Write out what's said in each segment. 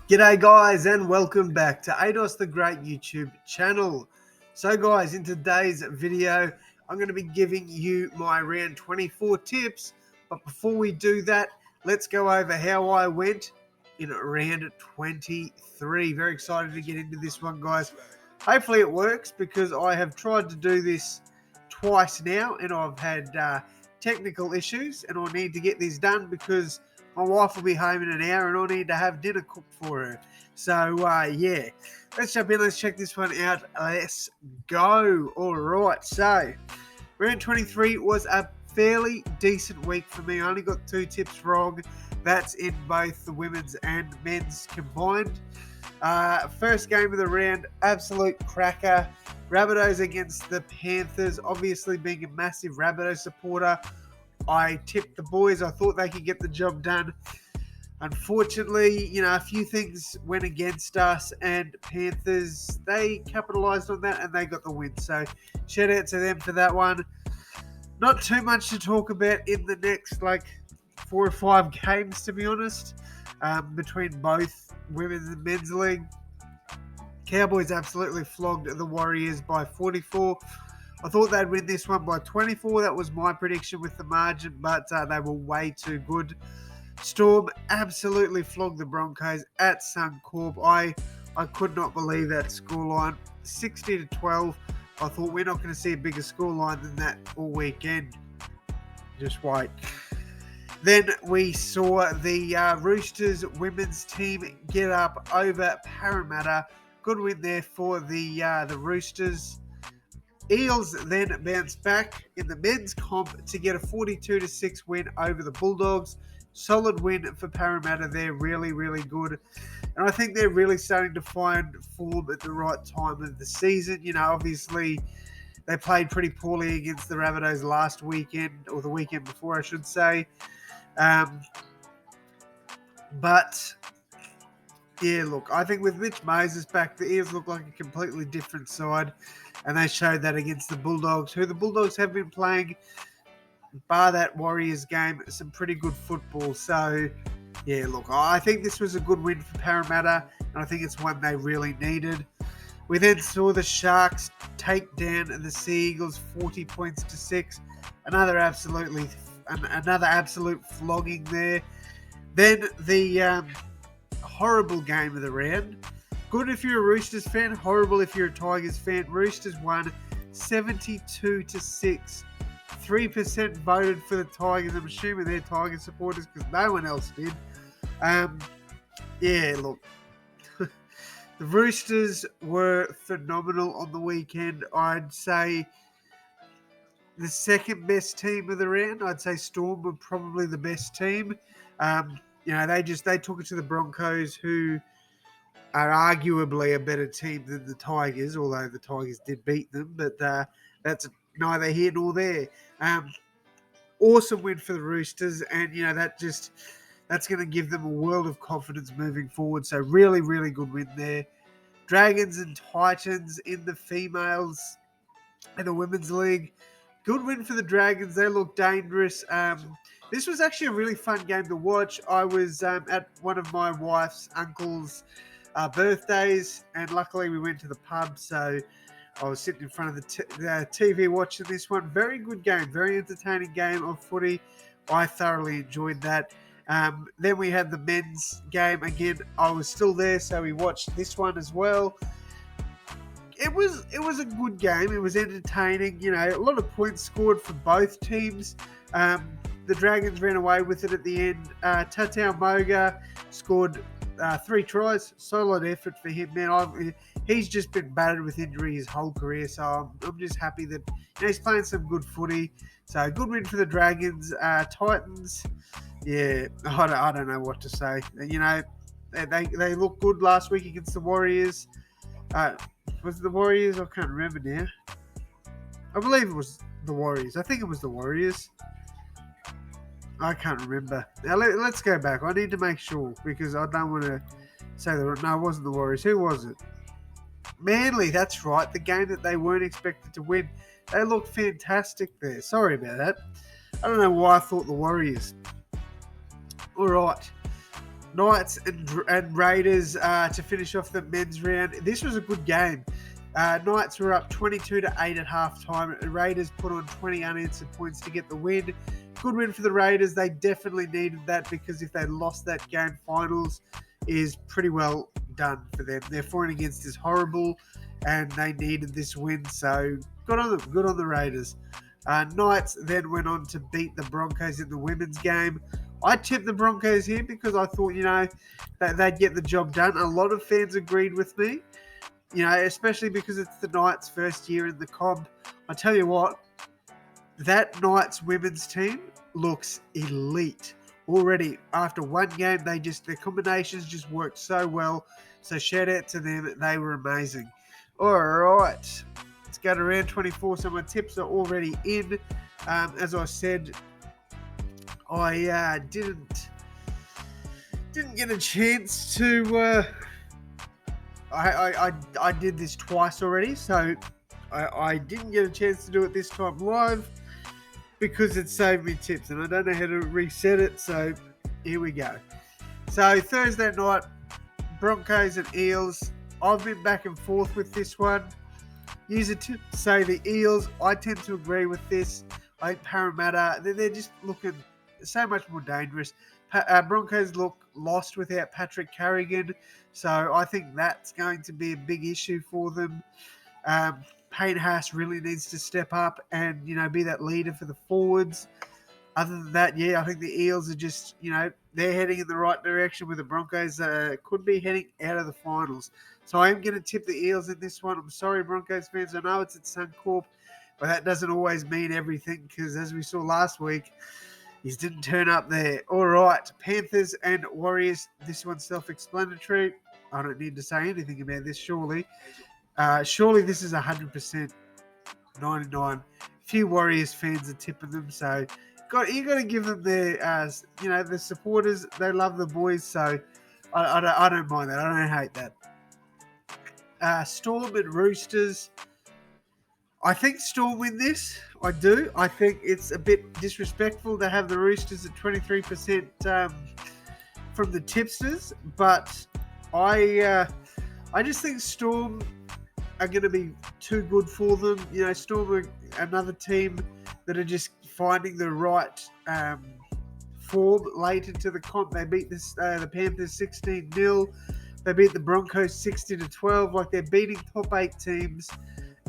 G'day guys and welcome back to AdosTheGreat YouTube channel. So guys, in today's video, I'm going to be giving you my round 24 tips. But before we do that, let's go over how I went in round 23. Very excited to get into this one, guys. Hopefully it works because I have tried to do this twice now and I've had technical issues and I need to get this done because my wife will be home in an hour and I need to have dinner cooked for her. So, yeah, let's jump in. Let's check this one out. Let's go. All right. So, round 23 was a fairly decent week for me. I only got 2 tips wrong. That's in both the women's and men's combined. First game of the round, absolute cracker. Rabbitohs against the Panthers. Obviously, being a massive Rabbitoh supporter, I tipped the boys. I thought they could get the job done. Unfortunately, a few things went against us, and Panthers, they capitalised on that and they got the win. So, shout out to them for that one. Not too much to talk about in the next, 4 or 5 games, to be honest, between both women's and men's league. Cowboys absolutely flogged the Warriors by 44. I thought they'd win this one by 24. That was my prediction with the margin, but they were way too good. Storm absolutely flogged the Broncos at Suncorp. I could not believe that scoreline. 60-12. I thought we're not going to see a bigger scoreline than that all weekend. Just wait. Then we saw the Roosters women's team get up over Parramatta. Good win there for the Roosters. Eels then bounced back in the men's comp to get a 42-6 win over the Bulldogs. Solid win for Parramatta there, really, really good. And I think they're really starting to find form at the right time of the season. Obviously, they played pretty poorly against the Rabbitohs last weekend, or the weekend before, I should say. But yeah, look, I think with Mitch Moses back, the Eels look like a completely different side, and they showed that against the Bulldogs, who the Bulldogs have been playing, bar that Warriors game, some pretty good football. So, yeah, look, I think this was a good win for Parramatta, and I think it's one they really needed. We then saw the Sharks take down the Sea Eagles 40 points to 6. Another absolute flogging there. Then the horrible game of the round. Good if you're a Roosters fan, horrible if you're a Tigers fan. Roosters won 72-6. 3% voted for the Tigers. I'm assuming they're Tigers supporters because no one else did. Yeah, look. The Roosters were phenomenal on the weekend. I'd say the second best team of the round. I'd say Storm were probably the best team. They took it to the Broncos, who are arguably a better team than the Tigers, although the Tigers did beat them. But that's neither here nor there. Awesome win for the Roosters, and that's going to give them a world of confidence moving forward. So really, really good win there. Dragons and Titans in the females in the women's league. Good win for the Dragons. They look dangerous. This was actually a really fun game to watch. I was at one of my wife's uncle's birthdays, and luckily we went to the pub, so I was sitting in front of the TV watching this one. Very good game, very entertaining game of footy. I thoroughly enjoyed that. Then we had the men's game again. I was still there, so we watched this one as well. It was a good game. It was entertaining. A lot of points scored for both teams. The Dragons ran away with it at the end. Tatau Moga scored 3 tries. Solid effort for him, man. He's just been battered with injury his whole career, so I'm just happy that he's playing some good footy. So good win for the Dragons. Titans, yeah, I don't know what to say. They looked good last week against the Warriors. Was it the Warriors? I can't remember now. I believe it was the Warriors. I think it was the Warriors. I can't remember. Now let's go back. I need to make sure because I don't want to say that. No, it wasn't the Warriors. Who was it? Manly, that's right. The game that they weren't expected to win. They looked fantastic there. Sorry about that. I don't know why I thought the Warriors. All right. Knights and Raiders to finish off the men's round. This was a good game. Knights were up 22-8 at halftime. Raiders put on 20 unanswered points to get the win. Good win for the Raiders. They definitely needed that, because if they lost that game, finals is pretty well done for them. Their for and against is horrible, and they needed this win. So good on them. Good on the Raiders. Knights then went on to beat the Broncos in the women's game. I tipped the Broncos here because I thought, that they'd get the job done. A lot of fans agreed with me, especially because it's the Knights' first year in the comp. I tell you what, that Knights women's team looks elite. Already, after one game, their combinations just worked so well. So shout out to them. They were amazing. All right. Let's go to round 24. So my tips are already in. As I said, I didn't get a chance to. I did this twice already, so I didn't get a chance to do it this time live because it saved me tips, and I don't know how to reset it. So here we go. So Thursday night, Broncos and Eels. I've been back and forth with this one. User to say the Eels. I tend to agree with this. I think Parramatta, they're just looking so much more dangerous. Broncos look lost without Patrick Carrigan, so I think that's going to be a big issue for them. Payne Haas really needs to step up and, be that leader for the forwards. Other than that, I think the Eels are just, they're heading in the right direction, with the Broncos could be heading out of the finals. So I am going to tip the Eels in this one. I'm sorry, Broncos fans. I know it's at Suncorp, but that doesn't always mean everything, because as we saw last week, he didn't turn up there. All right, Panthers and Warriors. This one's self-explanatory. I don't need to say anything about this, surely. Surely this is 100%, 99. Few Warriors fans are tipping them, so you got to give them their, the supporters. They love the boys, so I don't mind that. I don't hate that. Storm and Roosters. I think Storm win this. I do. I think it's a bit disrespectful to have the Roosters at 23% from the tipsters, but I just think Storm are going to be too good for them. Storm are another team that are just finding the right form late into the comp. They beat the Panthers 16-0. They beat the Broncos 60-12. Like, they're beating top 8 teams.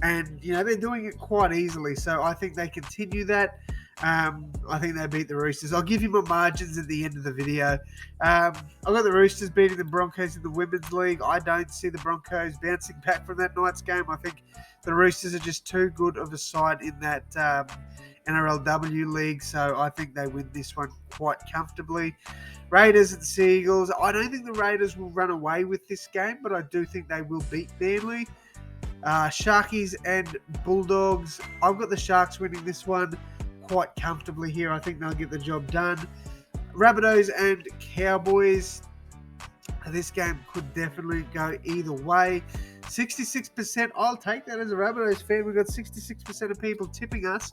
And, they're doing it quite easily. So I think they continue that. I think they beat the Roosters. I'll give you my margins at the end of the video. I've got the Roosters beating the Broncos in the Women's League. I don't see the Broncos bouncing back from that night's game. I think the Roosters are just too good of a side in that NRLW League. So I think they win this one quite comfortably. Raiders and Seagulls. I don't think the Raiders will run away with this game, but I do think they will beat Manly. Sharkies and Bulldogs. I've got the Sharks winning this one quite comfortably here. I think they'll get the job done. Rabbitohs and Cowboys. This game could definitely go either way. 66%. I'll take that as a Rabbitohs fan. We've got 66% of people tipping us.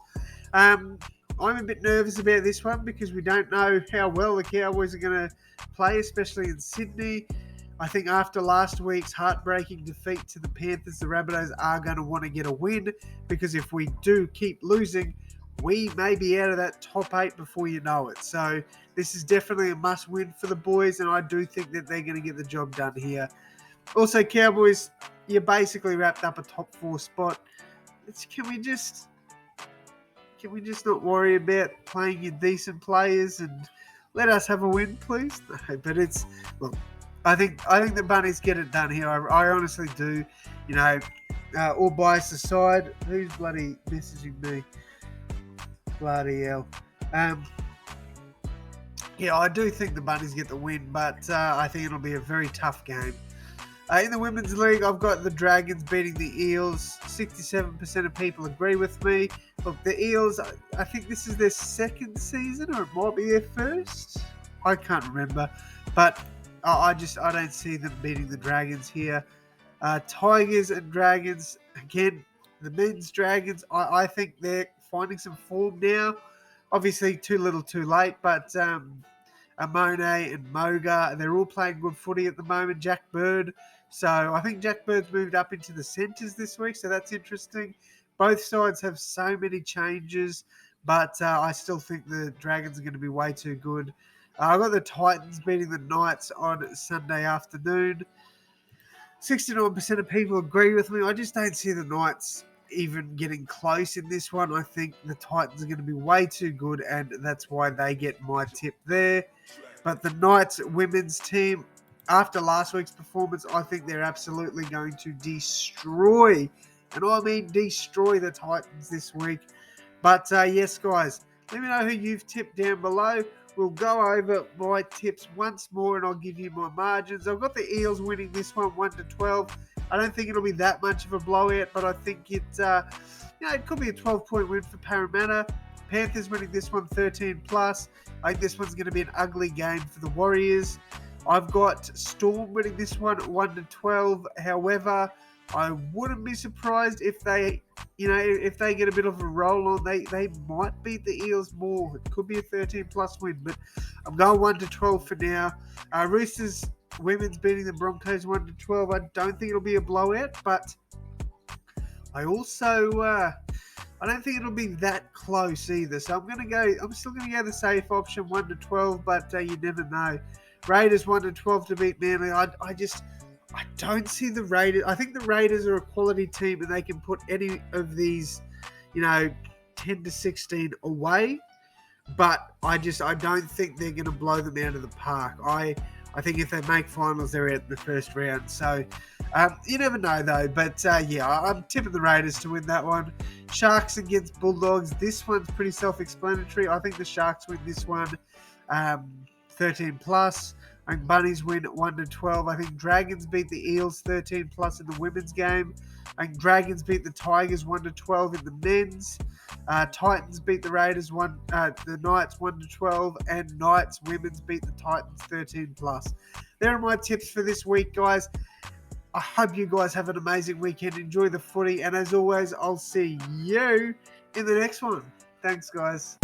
I'm a bit nervous about this one because we don't know how well the Cowboys are going to play, especially in Sydney. I think after last week's heartbreaking defeat to the Panthers, the Rabbitohs are going to want to get a win, because if we do keep losing, we may be out of that top 8 before you know it. So this is definitely a must-win for the boys, and I do think that they're going to get the job done here. Also, Cowboys, you basically wrapped up a top 4 spot. Can we just not worry about playing your decent players and let us have a win, please? No, but look. I think the Bunnies get it done here. I honestly do. All bias aside, who's bloody messaging me? Bloody hell. I do think the Bunnies get the win, but I think it'll be a very tough game. In the Women's League, I've got the Dragons beating the Eels. 67% of people agree with me. Look, the Eels, I think this is their second season, or it might be their first. I can't remember. But I don't see them beating the Dragons here. Tigers and Dragons, again, the men's Dragons, I think they're finding some form now. Obviously, too little, too late, but Amone and Moga. They're all playing good footy at the moment. Jack Bird. So I think Jack Bird's moved up into the centres this week, so that's interesting. Both sides have so many changes, but I still think the Dragons are going to be way too good. I've got the Titans beating the Knights on Sunday afternoon. 69% of people agree with me. I just don't see the Knights even getting close in this one. I think the Titans are going to be way too good, and that's why they get my tip there. But the Knights women's team, after last week's performance, I think they're absolutely going to destroy, and I mean destroy, the Titans this week. But yes, guys, let me know who you've tipped down below. We'll go over my tips once more, and I'll give you my margins. I've got the Eels winning this one 1-12. I don't think it'll be that much of a blowout, but I think it could be a 12-point win for Parramatta. Panthers winning this one 13+. I think this one's going to be an ugly game for the Warriors. I've got Storm winning this one 1-12. However, I wouldn't be surprised if they get a bit of a roll on. They might beat the Eels more. It could be a 13+ win, but I'm going 1-12 for now. Roosters women's beating the Broncos 1-12. I don't think it'll be a blowout, but I also I don't think it'll be that close either. So I'm still gonna go the safe option 1-12, but you never know. Raiders 1-12 to beat Manly. I don't see the Raiders. I think the Raiders are a quality team, and they can put any of these, 10-16 away. But I don't think they're going to blow them out of the park. I think if they make finals, they're out in the first round. So you never know, though. But I'm tipping the Raiders to win that one. Sharks against Bulldogs. This one's pretty self-explanatory. I think the Sharks win this one 13+. I think Bunnies win 1-12. I think Dragons beat the Eels 13+ in the women's game. I think Dragons beat the Tigers 1-12 in the men's. Titans beat the Raiders the Knights 1-12, and Knights women's beat the Titans 13+. There are my tips for this week, guys. I hope you guys have an amazing weekend. Enjoy the footy, and as always, I'll see you in the next one. Thanks, guys.